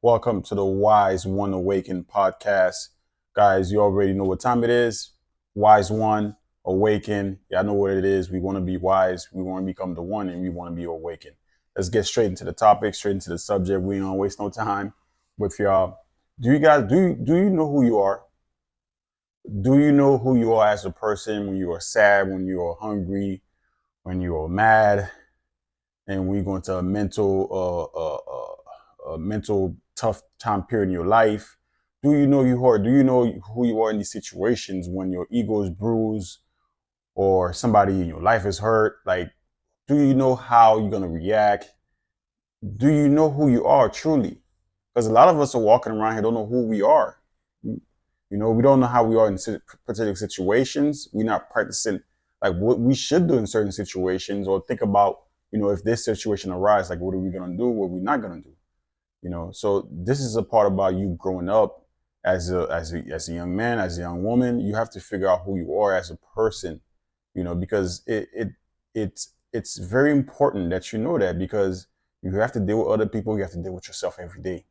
Welcome to the Wise One Awaken podcast. Guys, you already know what time it is. Wise One, Awaken. Y'all know what it is. We want to be wise. We want to become the one and we want to be awakened. Let's get straight into the topic, straight into the subject. We don't waste no time with y'all. Do you know who you are? Do you know who you are as a person when you are sad, when you are hungry, when you are mad, and when you go into a mental tough time period in your life? Do you know you are? Do you know who you are in these situations when your ego is bruised or somebody in your life is hurt? Like, do you know how you're gonna react? Do you know who you are truly? Because a lot of us are walking around here don't know who we are. We don't know how we are in particular situations. We're not practicing like what we should do in certain situations, or think about if this situation arises, like what are we gonna do? What are we not gonna do? So this is a part about you growing up as a young man, as a young woman. You have to figure out who you are as a person, because it's very important that you know that, because you have to deal with other people, you have to deal with yourself every day.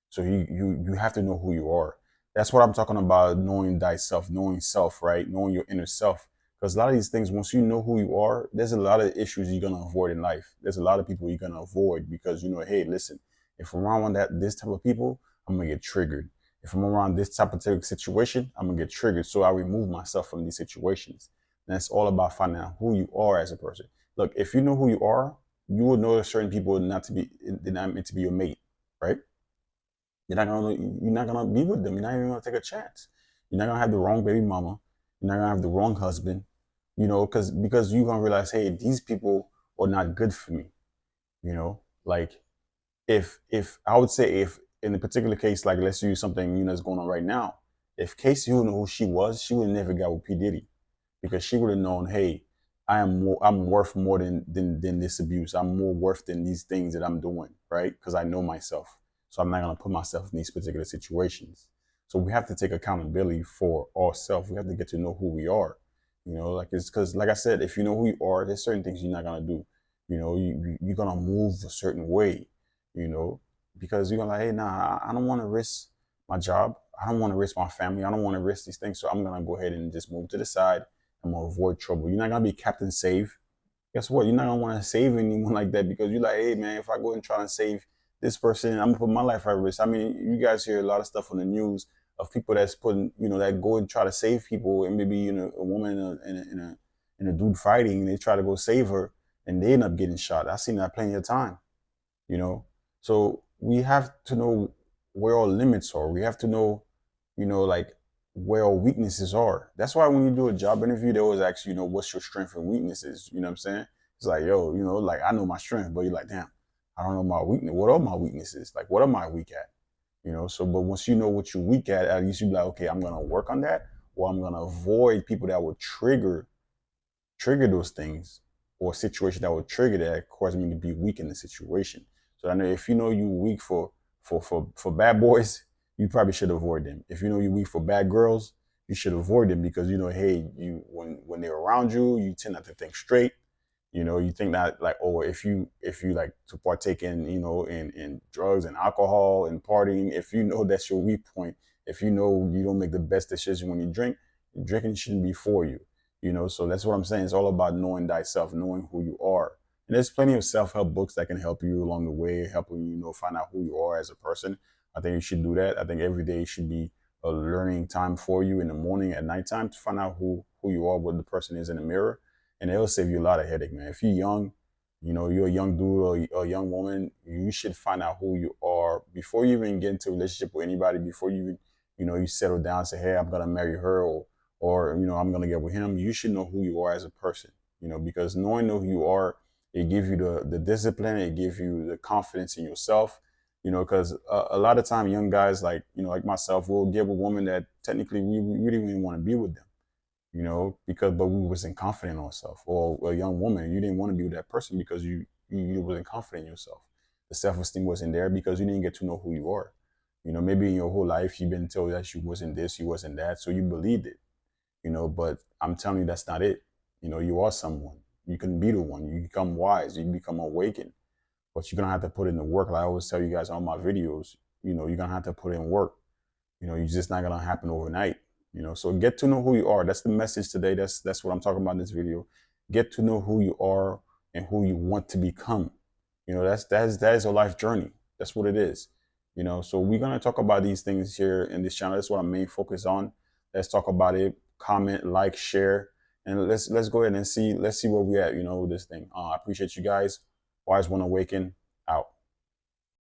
So you have to know who you are. That's what I'm talking about, knowing thyself, knowing self, right? Knowing your inner self. Because a lot of these things, once you know who you are, there's a lot of issues you're gonna avoid in life. There's a lot of people you're gonna avoid because hey, listen, if I'm around this type of people, I'm gonna get triggered. If I'm around this type of situation, I'm gonna get triggered. So I remove myself from these situations. And it's all about finding out who you are as a person. Look, if you know who you are, you will know certain people they're not meant to be your mate, right? You're not gonna be with them. You're not even gonna take a chance. You're not gonna have the wrong baby mama. You're not gonna have the wrong husband. Because you're gonna realize, hey, these people are not good for me. Like if I would say, if in a particular case, like let's use something that's going on right now. If Casey would know who she was, she would have never got with P Diddy, because she would have known, hey, I'm worth more than this abuse. I'm more worth than these things that I'm doing, right? Because I know myself. So I'm not gonna put myself in these particular situations. So we have to take accountability for ourselves. We have to get to know who we are. Like it's because, like I said, if you know who you are, there's certain things you're not gonna do. You're gonna move a certain way, you know, because you're gonna like, hey, nah, I don't want to risk my job. I don't want to risk my family. I don't want to risk these things. So I'm gonna go ahead and just move to the side. I'm gonna avoid trouble. You're not gonna be Captain Save. Guess what? You're not gonna want to save anyone like that, because you're like, hey man, if I go and try and save this person, I'm gonna put my life at risk. I mean, you guys hear a lot of stuff on the news of people that's putting, that go and try to save people, and maybe a woman and a dude fighting, and they try to go save her, and they end up getting shot. I've seen that plenty of time. You know, so we have to know where our limits are. We have to know, like where our weaknesses are. That's why when you do a job interview, they always ask you, what's your strengths and weaknesses. You know what I'm saying? It's like, yo, like I know my strength, but you're like, damn, I don't know my weakness. What are my weaknesses? Like, what am I weak at? So but once you know what you're weak at least you be like, okay, I'm gonna work on that, or I'm gonna avoid people that will trigger those things, or a situation that would trigger that cause me to be weak in the situation. So I know if you know you weak for bad boys, you probably should avoid them. If you know you're weak for bad girls, you should avoid them, because hey, you when they're around you, you tend not to think straight. You think that, like, or if you like to partake in in drugs and alcohol and partying, if you know that's your weak point, if you know you don't make the best decision when you drink, drinking shouldn't be for you. So that's what I'm saying. It's all about knowing thyself, knowing who you are. And there's plenty of self-help books that can help you along the way, helping find out who you are as a person. I think you should do that. I think every day should be a learning time for you, in the morning, at nighttime, to find out who you are, what the person is in the mirror. And it'll save you a lot of headache, man. If you're young, you're a young dude or a young woman, you should find out who you are before you even get into a relationship with anybody, before you you settle down and say, hey, I'm gonna marry her, or I'm gonna get with him. You should know who you are as a person, because knowing who you are, it gives you the discipline, it gives you the confidence in yourself. Because a lot of time young guys, like like myself, will get with women that technically we didn't even want to be with them, because but we wasn't confident in ourselves. Or a young woman, you didn't want to be with that person because you wasn't confident in yourself. The self-esteem wasn't there because you didn't get to know who you are. Maybe in your whole life you've been told that you wasn't this, you wasn't that, so you believed it. But I'm telling you, that's not it. You are someone. You can be the one. You become wise. You become awakened. But you're gonna have to put in the work. Like I always tell you guys on my videos, you're gonna have to put in work. You're just not gonna happen overnight. So get to know who you are. That's the message today. That's what I'm talking about in this video. Get to know who you are and who you want to become. That is a life journey. That's what it is. So we're gonna talk about these things here in this channel. That's what I'm main focus on. Let's talk about it. Comment, like, share, and let's go ahead and see. Let's see where we're at. With this thing. I appreciate you guys. Wise One Awaken.